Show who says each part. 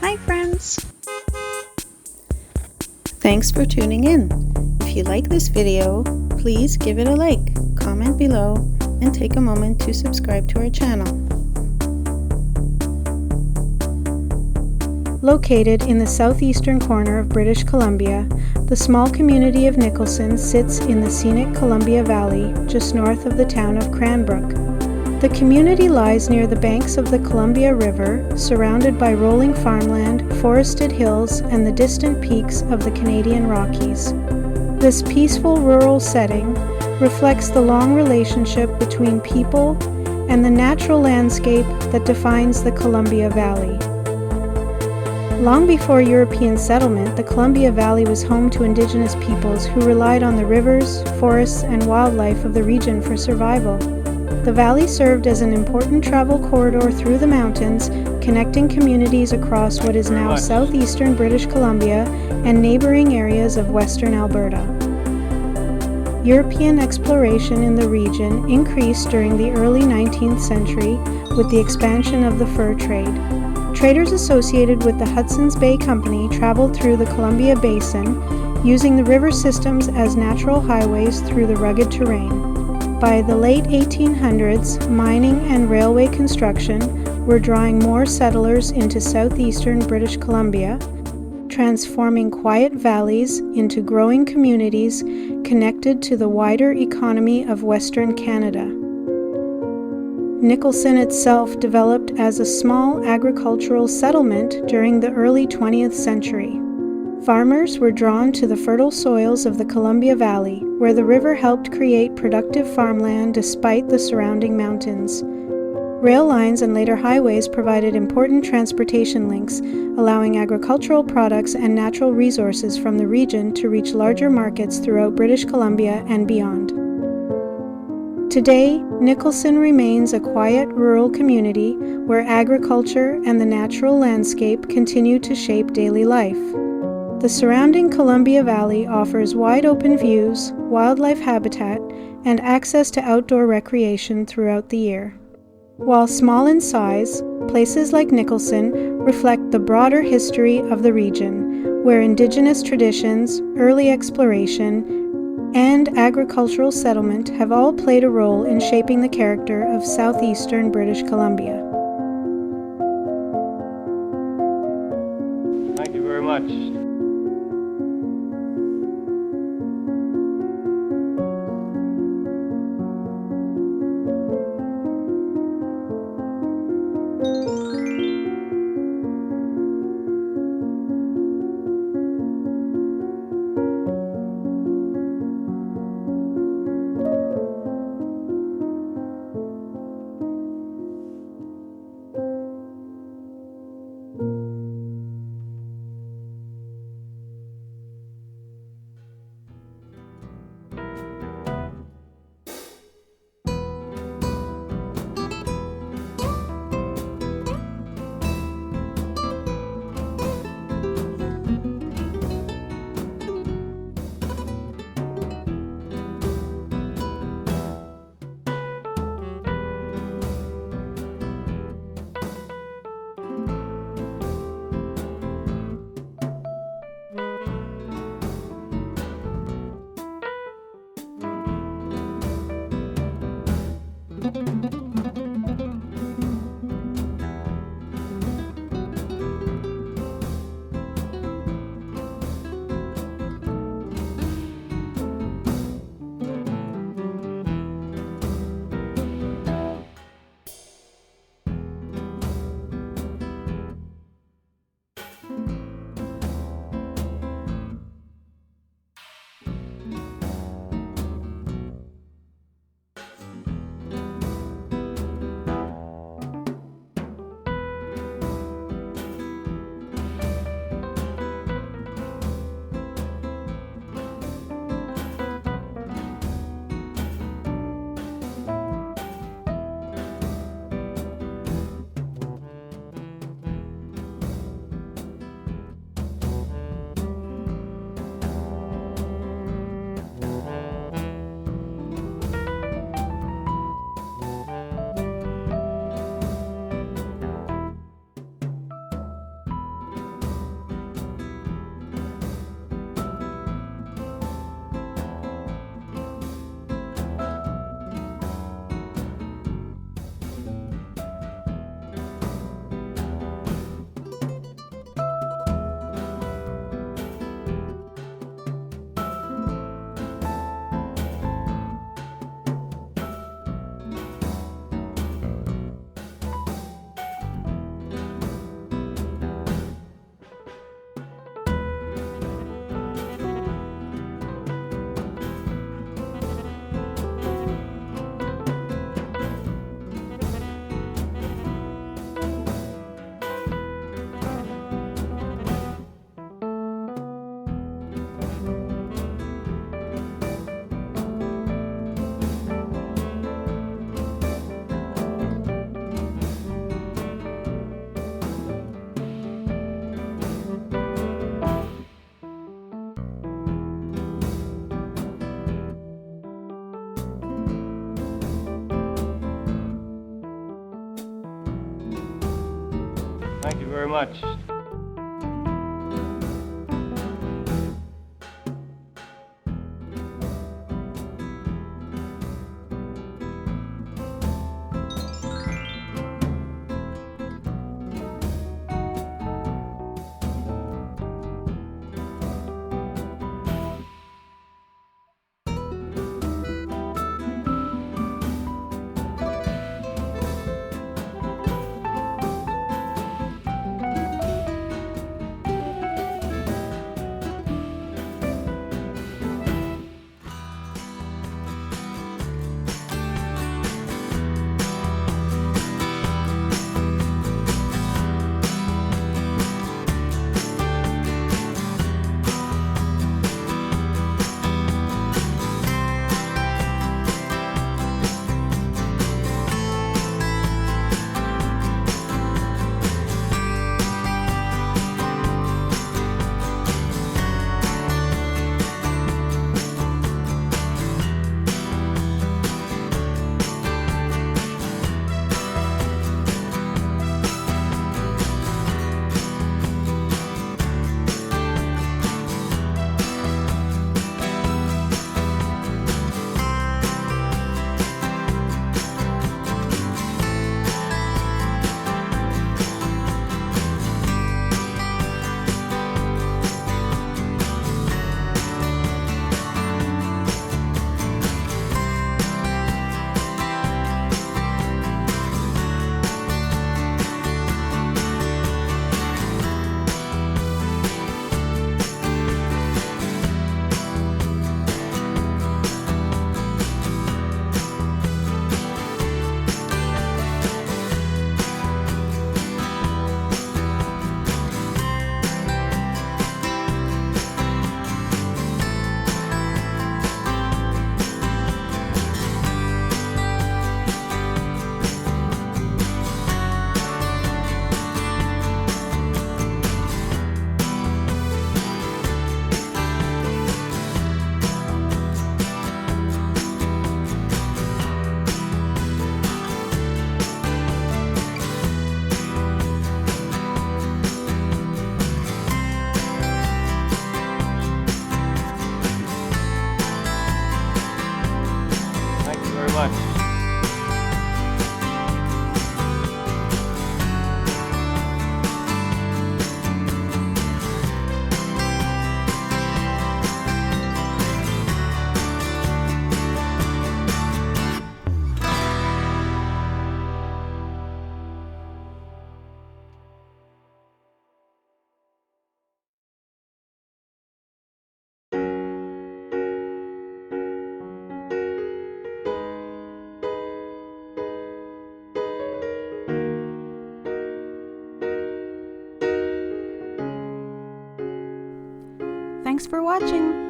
Speaker 1: Hi friends! Thanks for tuning in. If you like this video, please give it a like, comment below, and take a moment to subscribe to our channel. Located in the southeastern corner of British Columbia, the small community of Nicholson sits in the Scenic Columbia Valley, just north of the town of Cranbrook. The community lies near the banks of the Columbia River, surrounded by rolling farmland, forested hills, and the distant peaks of the Canadian Rockies. This peaceful rural setting reflects the long relationship between people and the natural landscape that defines the Columbia Valley. Long before European settlement, the Columbia Valley was home to Indigenous peoples who relied on the rivers, forests, and wildlife of the region for survival. The valley served as an important travel corridor through the mountains, connecting communities across what is now southeastern British Columbia and neighboring areas of western Alberta. European exploration in the region increased during the early 19th century with the expansion of the fur trade. Traders associated with the Hudson's Bay Company traveled through the Columbia Basin, using the river systems as natural highways through the rugged terrain. By the late 1800s, mining and railway construction were drawing more settlers into southeastern British Columbia, transforming quiet valleys into growing communities connected to the wider economy of Western Canada. Nicholson itself developed as a small agricultural settlement during the early 20th century. Farmers were drawn to the fertile soils of the Columbia Valley, where the river helped create productive farmland despite the surrounding mountains. Rail lines and later highways provided important transportation links, allowing agricultural products and natural resources from the region to reach larger markets throughout British Columbia and beyond. Today, Nicholson remains a quiet rural community where agriculture and the natural landscape continue to shape daily life. The surrounding Columbia Valley offers wide-open views, wildlife habitat, and access to outdoor recreation throughout the year. While small in size, places like Nicholson reflect the broader history of the region, where Indigenous traditions, early exploration, and agricultural settlement have all played a role in shaping the character of southeastern British Columbia.
Speaker 2: Thank you very much. Thank you very much. Thank you very much.
Speaker 1: Thanks for watching!